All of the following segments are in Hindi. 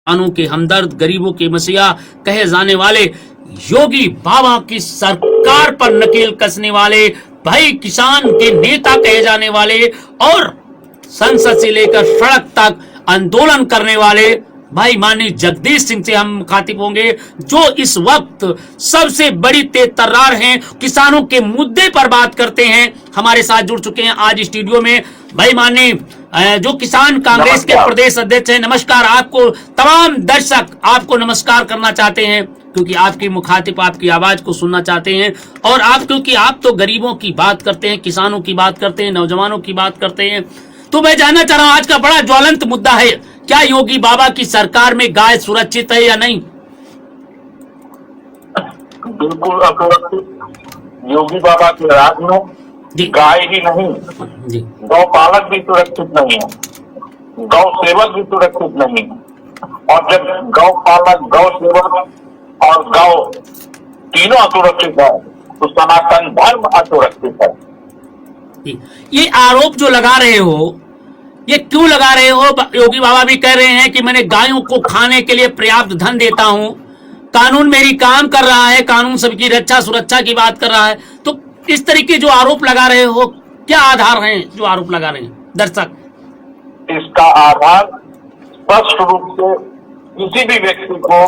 किसानों के हमदर्द, गरीबों के मसीहा कहे जाने वाले योगी बाबा की सरकार पर नकेल कसने वाले, भाई किसान के नेता कहे जाने वाले और संसद से लेकर सड़क तक आंदोलन करने वाले भाई माननीय जगदीश सिंह से हम मुखातिब होंगे, जो इस वक्त सबसे बड़ी तेज तर्रार हैं, किसानों के मुद्दे पर बात करते हैं। हमारे साथ जुड़ चुके हैं आज स्टूडियो में भाई माननीय जो किसान कांग्रेस के प्रदेश अध्यक्ष हैं। नमस्कार। आपको तमाम दर्शक आपको नमस्कार करना चाहते हैं क्योंकि आपकी मुखातिब आपकी आवाज को सुनना चाहते हैं और क्योंकि आप तो गरीबों की बात करते हैं, किसानों की बात करते हैं, नौजवानों की बात करते हैं। तो मैं जानना चाह रहा हूं, आज का बड़ा ज्वलंत मुद्दा है, क्या योगी बाबा की सरकार में गाय सुरक्षित है या नहीं? बिल्कुल असुरक्षित। योगी बाबा के राज में गाय ही नहीं, गौपालक भी सुरक्षित नहीं है, गौ सेवक भी सुरक्षित नहीं है। और जब गौपालक, गौ सेवक और गौ तीनों असुरक्षित है तो सनातन धर्म असुरक्षित है। ये आरोप जो लगा रहे हो, ये क्यों लगा रहे हो? योगी बाबा भी कह रहे हैं कि मैंने गायों को खाने के लिए पर्याप्त धन देता हूं, कानून मेरी काम कर रहा है, कानून सबकी रक्षा सुरक्षा की बात कर रहा है। तो इस तरीके जो आरोप लगा रहे हो, क्या आधार हैं जो आरोप लगा रहे हैं दर्शक? इसका आधार स्पष्ट रूप से किसी भी व्यक्ति को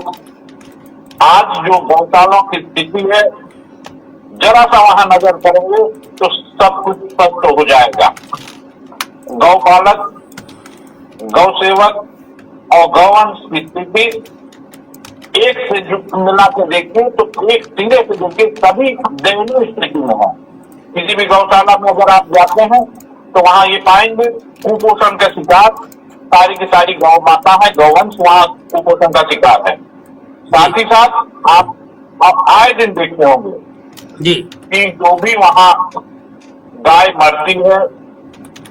आज जो गौशालों की स्थिति है, जरा सा वहां नजर करेंगे तो सब कुछ स्पष्ट हो जाएगा। गौपालक, गौ सेवक और गौवंश की स्थिति एक से मिला के देखें तो एक सिरे से देखें सभी दयनीय स्थिति में है। किसी भी गौशाला में अगर आप जाते हैं तो वहां ये पाएंगे कुपोषण का शिकार सारी की सारी गौ माता है, गौवंश वहां कुपोषण का शिकार है। साथ ही साथ आप आए दिन देखते होंगे जी कि जो भी वहां गाय मरती है,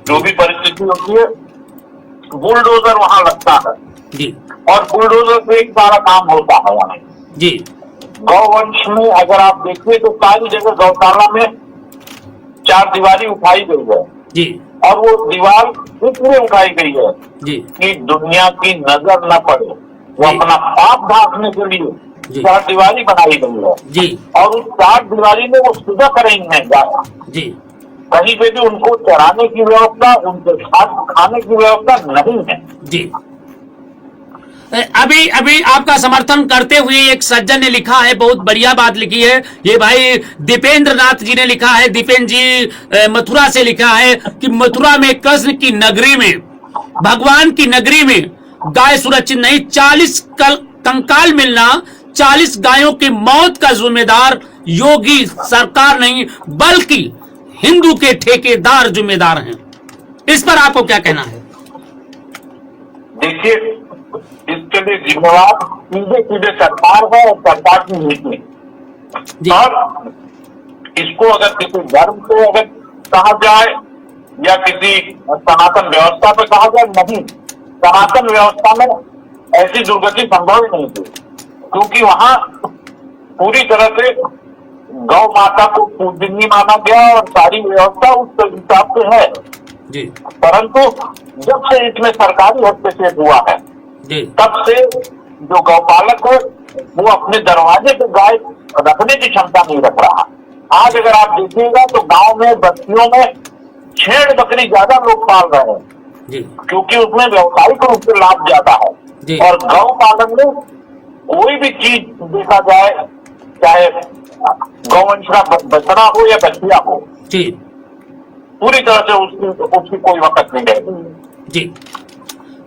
जो भी परिस्थिति होती है, बुलडोजर वहां लगता है जी और बुलडोजर से एक सारा काम होता है वहां जी। गौवंश में अगर आप देखिए तो सारी जगह गौशाला में चार दीवारी उठाई गई है जी और वो दीवार इसलिए उठाई गई है जी कि दुनिया की नजर न पड़े, वो अपना पाप ढांकने के लिए चार दीवारी बनाई गई है जी। और उस चार दीवारी में वो सुबह करेंगे गाय जी। कहीं पे भी उनको चराने की व्यवस्था, उनके साथ खाने की व्यवस्था नहीं है जी। अभी आपका समर्थन करते हुए एक सज्जन ने लिखा है, बहुत बढ़िया बात लिखी है, ये भाई दीपेंद्र नाथ जी ने लिखा है, दीपेंद्र जी मथुरा से लिखा है कि मथुरा में कृष्ण की नगरी में, भगवान की नगरी में गाय सुरक्षित नहीं, 40 कंकाल मिलना, 40 गायों की मौत का जिम्मेदार योगी सरकार नहीं बल्कि हिंदू के ठेकेदार जिम्मेदार हैं। इस पर आपको क्या कहना है? देखिए, इसके लिए जिम्मेवार सीधे सीधे सरकार है और सरकार की नीति। और इसको अगर किसी धर्म से अगर कहा जाए या किसी सनातन व्यवस्था पे कहा जाए, नहीं, सनातन व्यवस्था में ऐसी दुर्गति संभव ही नहीं थी क्योंकि वहां पूरी तरह से गौ माता को पूजनीय माना गया और सारी व्यवस्था उस हिसाब से है जी। परंतु जब से इसमें सरकारी हस्तक्षेप हुआ है जी। तब से जो गौपालक है वो अपने दरवाजे पे गाय रखने की क्षमता नहीं रख रहा। आज अगर आप देखिएगा तो गांव में, बस्तियों में छेड़ बकरी ज्यादा लोग पाल रहे हैं जी। क्योंकि उसमें व्यावसायिक रूप से लाभ ज्यादा है जी। और गौ पालन में कोई भी चीज देखा जाए, चाहे गौवंश का बछड़ा हो या बछिया हो जी, पूरी तरह से उसकी कोई वक़्त नहीं रहेगी जी।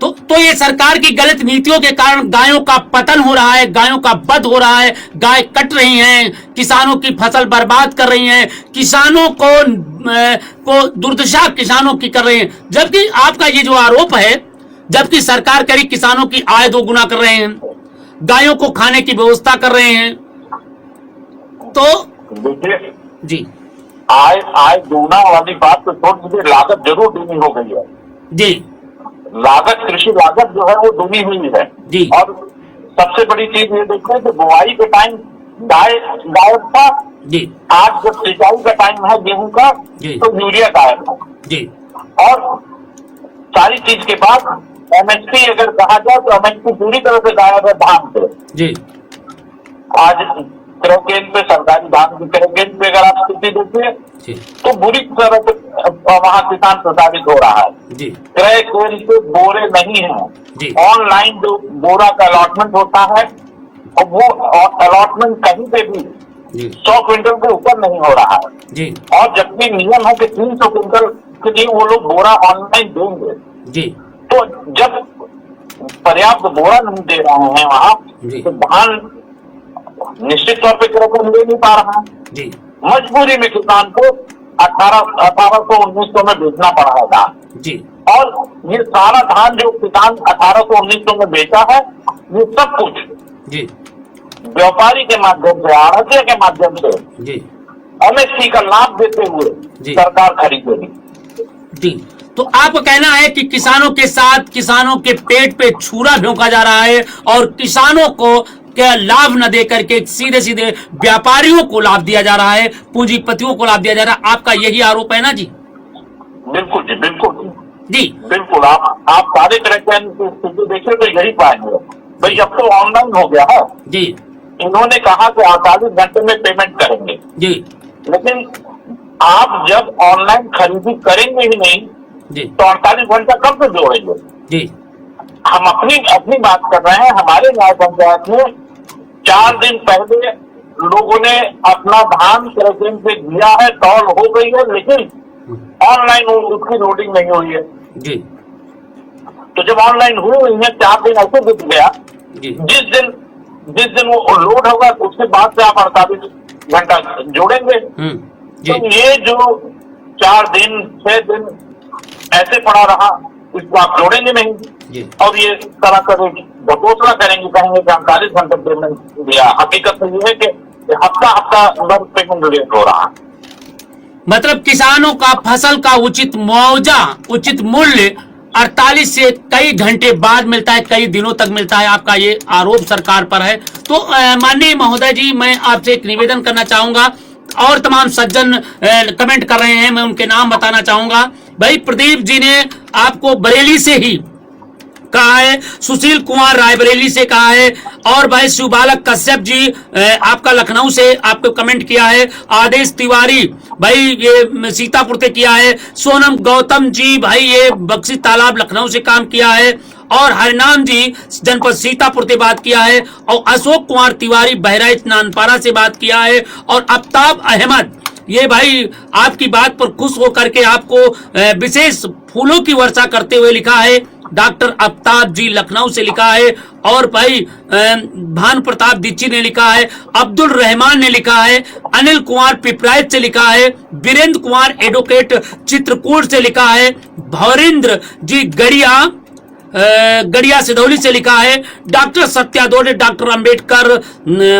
तो ये सरकार की गलत नीतियों के कारण गायों का पतन हो रहा है, गायों का वध हो रहा है, गाय कट रही हैं, किसानों की फसल बर्बाद कर रही हैं, किसानों को दुर्दशा किसानों की कर रहे हैं। जबकि आपका ये जो आरोप है, जबकि सरकार करीब किसानों की आय 2 गुना कर रहे हैं, गायों को खाने की व्यवस्था कर रहे हैं, तो देखिए जी आय दोगुना वाली बात तो छोड़ दीजिए, लागत जरूर दूनी हो गई है जी। लागत, कृषि लागत जो है वो दूनी हुई है जी। और सबसे बड़ी चीज ये देखिए कि बुआई के टाइम गायब था जी। आज जब सिंचाई का टाइम है गेहूं का जी। तो यूरिया गायब है जी। और सारी चीज के बाद एमएसपी अगर कहा जाए तो एमएसपी पूरी तरह से गायब है धान से। जी आज क्रय केंद्र पे, सरकारी धान की क्रय केंद्र पे अगर आप स्थिति देखिए जी तो बुरी तरह से वहाँ किसान प्रताड़ित हो रहा है। जी क्रय केंद्र पे बोरे नहीं है, जी ऑनलाइन जो बोरा का अलॉटमेंट होता है और वो अलॉटमेंट कहीं पे भी जी 100 क्विंटल के ऊपर नहीं हो रहा है। जी और जबकि नियम है कि 300 क्विंटल के लिए वो लोग बोरा ऑनलाइन देंगे, जी तो जब पर्याप्त बोरा नहीं दे रहे हैं वहाँ, जी तो धान निश्चित तौर पे क्रय केंद्र ले नहीं पा रहा है। जी मजबूरी में किसान को 1800-1900 में बेचना पड़ा है धान। जी और ये सारा धान जो किसान 1800-1900 में बेचा है, ये सब कुछ जी व्यापारी के माध्यम से, आढ़तिया के माध्यम से जी एमएसपी का लाभ देते हुए जी। सरकार खरीदेगी। जी तो आपका कहना है कि किसानों के साथ किसानों के पेट पे छुरा भोंका जा रहा है और किसानों को क्या लाभ न दे करके सीधे सीधे व्यापारियों को लाभ दिया जा रहा है, पूंजीपतियों को लाभ दिया जा रहा है। आपका यही आरोप है ना जी? बिल्कुल जी, बिल्कुल जी बिल्कुल। आप सारे क्रय केंद्र की स्थिति देखें तो यही पाएंगे भाई। अब तो ऑनलाइन हो गया है। जी इन्होंने कहा कि 48 घंटे में पेमेंट करेंगे, जी लेकिन आप जब ऑनलाइन खरीदी करेंगे ही नहीं जी तो 48 घंटा कब से जोड़ेंगे? जी हम अपनी बात कर रहे हैं। हमारे न्याय पंचायत में 4 दिन पहले लोगों ने अपना धान क्रय केंद्र से दिया है, तौल हो गई है, लेकिन ऑनलाइन उसकी लोडिंग नहीं हुई है। जी तो जब ऑनलाइन हुई है 4 दिन ऐसे बीत गया, जी जिस दिन वो लोड होगा उसके बाद से आप 48 घंटा जोड़ेंगे। जी तो ये जो 4 दिन 6 दिन ऐसे पड़ा रहा, इसको आप जोड़ेंगे नहीं जी और ये तरह घोषणा करेंगे, कहेंगे कि 48 घंटे पेमेंट दिया। हकीकत तो ये है कि हफ्ता पेमेंट लेट हो रहा है। मतलब किसानों का फसल का उचित मुआवजा, उचित मूल्य 48 से कई घंटे बाद मिलता है, कई दिनों तक मिलता है। आपका ये आरोप सरकार पर है। तो माननीय महोदय जी, मैं आपसे एक निवेदन करना चाहूंगा, और तमाम सज्जन कमेंट कर रहे हैं, मैं उनके नाम बताना चाहूंगा। भाई प्रदीप जी ने आपको बरेली से ही कहा है, सुशील कुमार रायबरेली से कहा है, और भाई शिवबालक कश्यप जी आपका लखनऊ से आपको कमेंट किया है, आदेश तिवारी भाई ये सीतापुर से किया है, सोनम गौतम जी भाई ये बक्सी तालाब लखनऊ से काम किया है, और हरिनाम जी जनपद सीतापुर से बात किया है, और अशोक कुमार तिवारी बहराइच नानपारा से बात किया है, और आफ्ताब अहमद ये भाई आपकी बात पर खुश होकर के आपको विशेष फूलों की वर्षा करते हुए लिखा है। डॉक्टर आफ्ताब जी लखनऊ से लिखा है, और भाई भानु प्रताप दीक्षित ने लिखा है, अब्दुल रहमान ने लिखा है, अनिल कुमार पिपराइच से लिखा है, वीरेंद्र कुमार एडवोकेट चित्रकूट से लिखा है, भौरेंद्र जी गड़िया सिधौली से लिखा है, डॉक्टर सत्यादो ने डॉक्टर अंबेडकर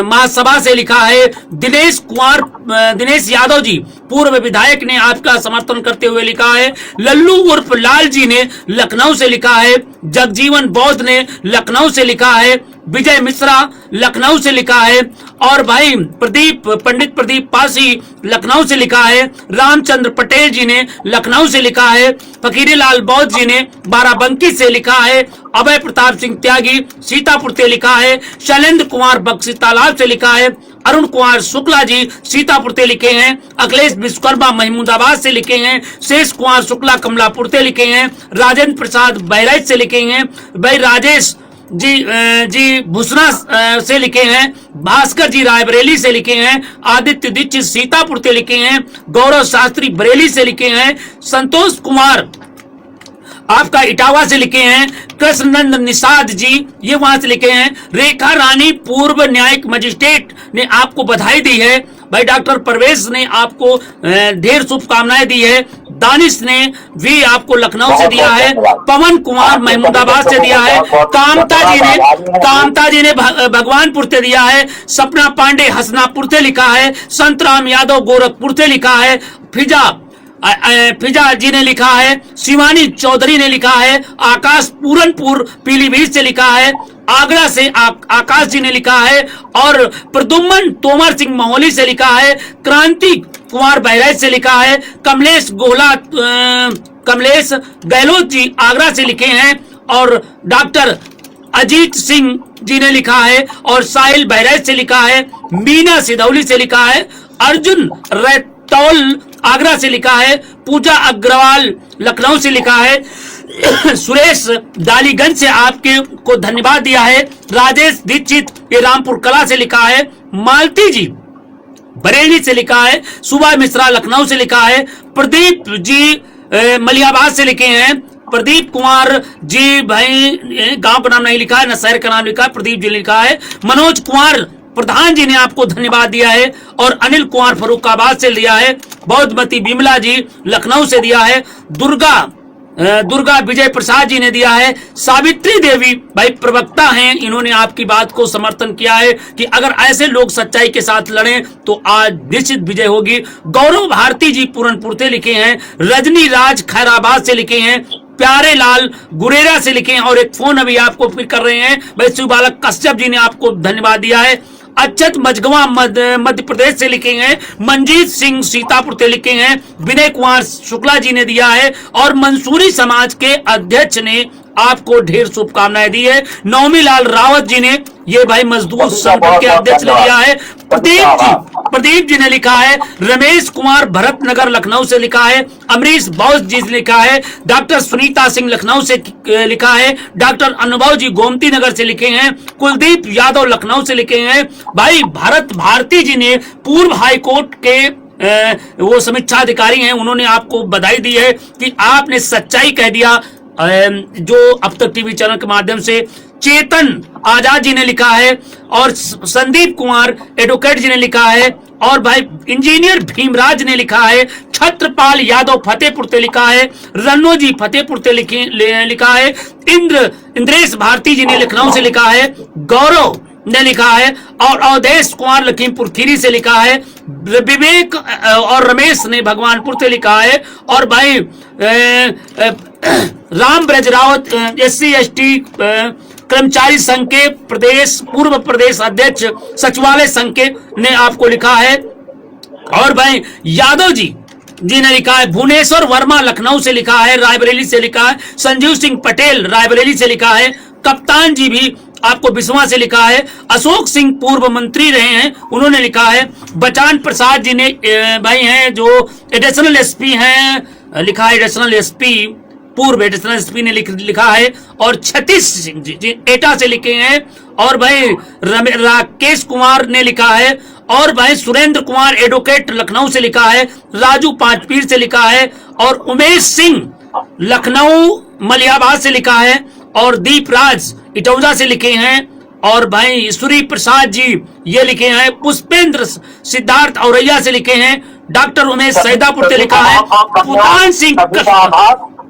महासभा से लिखा है, दिनेश यादव जी पूर्व विधायक ने आपका समर्थन करते हुए लिखा है, लल्लू उर्फ लाल जी ने लखनऊ से लिखा है, जगजीवन बौद्ध ने लखनऊ से लिखा है, विजय मिश्रा लखनऊ से लिखा है, और भाई पंडित प्रदीप पासी लखनऊ से लिखा है, रामचंद्र पटेल जी ने लखनऊ से लिखा है, फकीरीलाल बौद्ध जी ने बाराबंकी से लिखा है, अभय प्रताप सिंह त्यागी सीतापुर से लिखा है, शैलेंद्र कुमार बक्सी तालाब से लिखा है, अरुण कुमार शुक्ला जी सीतापुर से लिखे हैं, अखिलेश विश्वकर्मा महमूदाबाद से लिखे हैं, शेष कुमार शुक्ला कमलापुर से लिखे हैं, राजेंद्र प्रसाद बहराइच से लिखे हैं, भाई राजेश जी भूसना से लिखे हैं, भास्कर जी रायबरेली से लिखे हैं, आदित्य दीक्षित सीतापुर से लिखे हैं, गौरव शास्त्री बरेली से लिखे हैं, संतोष कुमार आपका इटावा से लिखे हैं, कृष्णनंद निषाद जी ये वहां से लिखे हैं, रेखा रानी पूर्व न्यायिक मजिस्ट्रेट ने आपको बधाई दी है, भाई डॉक्टर परवेश ने आपको ढेर शुभकामनाएं दी है, दानिश ने भी आपको लखनऊ से दिया है, पवन कुमार महमूदाबाद से दिया है, कामता जी ने भगवानपुर से दिया है, सपना पांडे हसनापुर से लिखा है, संतराम यादव गोरखपुर से लिखा है, फिजा जी ने लिखा है, शिवानी चौधरी ने लिखा है, आकाश पूरनपुर पीलीभीत से लिखा है, आगरा से आकाश जी ने लिखा है, और प्रदुम्न तोमर सिंह महोली से लिखा है, क्रांति कुमार बहराइच से लिखा है, कमलेश गहलोत जी आगरा से लिखे हैं, और डॉक्टर अजीत सिंह जी ने लिखा है, और साहिल बहराइच से लिखा है, मीना सिदौली से लिखा है, अर्जुन रैतौल आगरा से लिखा है, पूजा अग्रवाल लखनऊ से लिखा है, सुरेश डालीगंज से आपके को धन्यवाद दिया है, राजेश दीक्षित ये रामपुर कला से लिखा है, मालती जी बरेली से लिखा है, सुबह मिश्रा लखनऊ से लिखा है, प्रदीप जी मलियाबाद से लिखे हैं, प्रदीप कुमार जी भाई गांव का नाम नहीं लिखा है, न शहर का नाम लिखा है, प्रदीप जी ने लिखा है, मनोज कुमार प्रधान जी ने आपको धन्यवाद दिया है, और अनिल कुमार फरुखाबाद से दिया है, बौद्धमती बिमला जी लखनऊ से दिया है, दुर्गा विजय प्रसाद जी ने दिया है, सावित्री देवी भाई प्रवक्ता हैं, इन्होंने आपकी बात को समर्थन किया है कि अगर ऐसे लोग सच्चाई के साथ लड़ें तो आज निश्चित विजय होगी। गौरव भारती जी पूरनपुर से लिखे हैं, रजनी राज खैराबाद से लिखे हैं, प्यारे लाल गुरेरा से लिखे हैं, और एक फोन अभी आपको फिर कर रहे हैं भाई शिवबालक कश्यप जी ने आपको धन्यवाद दिया है, अच्युत मजगवा मध्य प्रदेश से लिखे हैं, मंजीत सिंह सीतापुर से लिखे हैं, विनय कुमार शुक्ला जी ने दिया है, और मंसूरी समाज के अध्यक्ष ने आपको ढेर शुभकामनाएं दी है, नौमी लाल रावत जी ने ये भाई मजदूर संगठन के अध्यक्ष ने दिया है, प्रदीप जी ने लिखा है, रमेश कुमार भरत नगर लखनऊ से लिखा है, अमरीश बौस जी ने लिखा है, डॉक्टर सुनीता सिंह लखनऊ से लिखा है, डॉक्टर अनुभव जी गोमती नगर से लिखे हैं, कुलदीप यादव लखनऊ से लिखे हैं, भाई भारत भारती जी ने पूर्व हाईकोर्ट के वो समीक्षा अधिकारी हैं, उन्होंने आपको बधाई दी है कि आपने सच्चाई कह दिया। जो अब तक टीवी चैनल के माध्यम से चेतन आजाद जी ने लिखा है, और संदीप कुमार एडवोकेट जी ने लिखा है, और भाई इंजीनियर भीमराज ने लिखा है, छत्रपाल यादव फतेहपुर से लिखा है, रन्नो जी फतेहपुर से लिखा है, इंद्रेश भारती जी ने लखनऊ से लिखा है, गौरव ने लिखा है, और अवधेश कुमार लखीमपुर खीरी से लिखा है, विवेक और रमेश ने भगवानपुर से लिखा है, और भाई राम ब्रज रावत SC/ST कर्मचारी संघ के पूर्व प्रदेश अध्यक्ष सचिवालय संघ के ने आपको लिखा है, और भाई यादव जी ने लिखा है, भुवनेश्वर वर्मा लखनऊ से लिखा है, रायबरेली से लिखा है, संजीव सिंह पटेल रायबरेली से लिखा है, कप्तान जी भी आपको बिस्वा से लिखा है, अशोक सिंह पूर्व मंत्री रहे हैं, उन्होंने लिखा है, बचान प्रसाद जी ने भाई हैं जो एडिशनल SP हैं, लिखा है एडिशनल SP पूर्व एडिशनल SP ने लिखा है, और छत्तीस सिंह जी एटा से लिखे हैं, और भाई राकेश कुमार ने लिखा है, और भाई सुरेंद्र कुमार एडवोकेट लखनऊ से लिखा है, राजू पांचपीर से लिखा है, और उमेश सिंह लखनऊ मलियाबाद से लिखा है, और दीपराज इटौजा से लिखे हैं, और भाई सूरी प्रसाद जी ये लिखे हैं, पुष्पेंद्र सिद्धार्थ औरैया से लिखे हैं, डॉक्टर उमेश सैदापुर से लिखा है,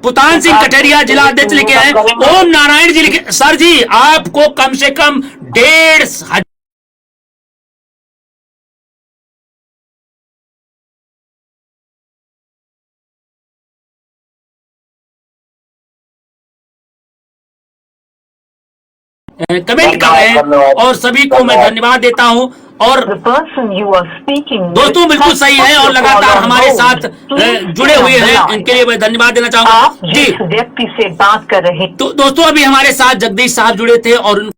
पुतान सिंह कटरिया जिला अध्यक्ष लिखे हैं, ओम नारायण जी लिखे। सर जी आपको कम से कम 1,500 कमेंट कर रहे हैं, और सभी को मैं धन्यवाद देता हूं। और दोस्तों बिल्कुल सही है, और लगातार हमारे साथ जुड़े हुए हैं, इनके लिए मैं धन्यवाद देना चाहूंगा। जी व्यक्ति से बात कर रहे तो दोस्तों अभी हमारे साथ जगदीश साहब जुड़े थे, और